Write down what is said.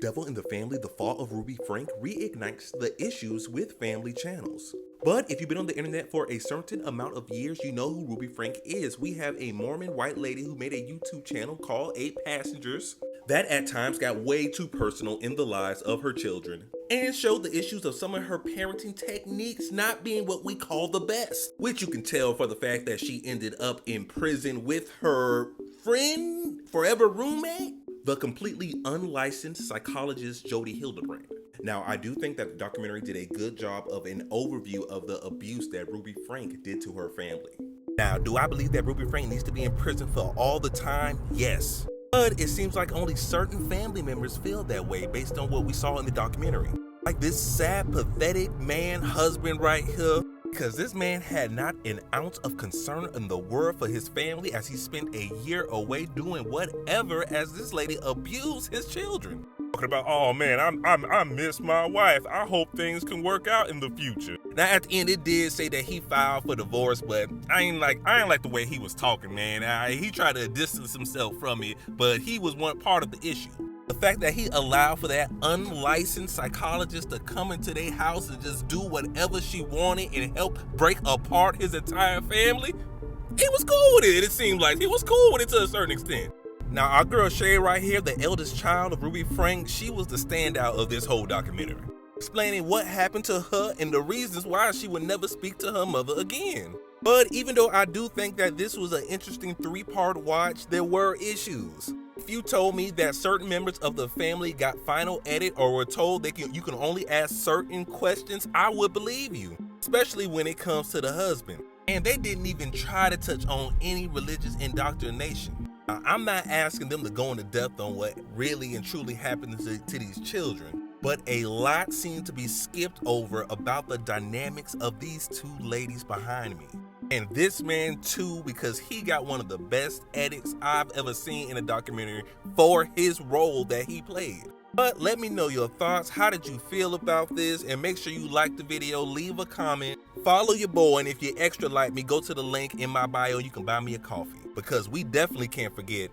Devil in the Family: The Fall of Ruby Frank reignites the issues with family channels. But if you've been on the internet for a certain amount of years, you know who Ruby Frank is. We have a Mormon white lady who made a YouTube channel called 8Passengers that at times got way too personal in the lives of her children and showed the issues of some of her parenting techniques not being what we call the best, which you can tell for the fact that she ended up in prison with her friend, forever roommate, the completely unlicensed psychologist Jody Hildebrand. Now, I do think that the documentary did a good job of an overview of the abuse that Ruby Frank did to her family. Now, do I believe that Ruby Frank needs to be in prison for all the time? Yes. But it seems like only certain family members feel that way based on what we saw in the documentary. Like this sad, pathetic man, husband right here, because this man had not an ounce of concern in the world for his family as he spent a year away doing whatever as this lady abused his children. Talking about, oh man, I miss my wife. I hope things can work out in the future. Now at the end, it did say that he filed for divorce, but I ain't like the way he was talking, man. He tried to distance himself from it, but he was one part of the issue. The fact that he allowed for that unlicensed psychologist to come into their house and just do whatever she wanted and help break apart his entire family, he was cool with it. It seemed like he was cool with it to a certain extent. Now, our girl Shay right here, the eldest child of Ruby Frank, she was the standout of this whole documentary, explaining what happened to her and the reasons why she would never speak to her mother again. But even though I do think that this was an interesting 3-part watch, there were issues. If you told me that certain members of the family got final edit or were told you can only ask certain questions, I would believe you, especially when it comes to the husband. And they didn't even try to touch on any religious indoctrination. Now, I'm not asking them to go into depth on what really and truly happened to these children, but a lot seemed to be skipped over about the dynamics of these two ladies behind me. And this man too, because he got one of the best edits I've ever seen in a documentary for his role that he played. But let me know your thoughts. How did you feel about this? And make sure you like the video, leave a comment, follow your boy, and if you're extra like me, go to the link in my bio. You can buy me a coffee because we definitely can't forget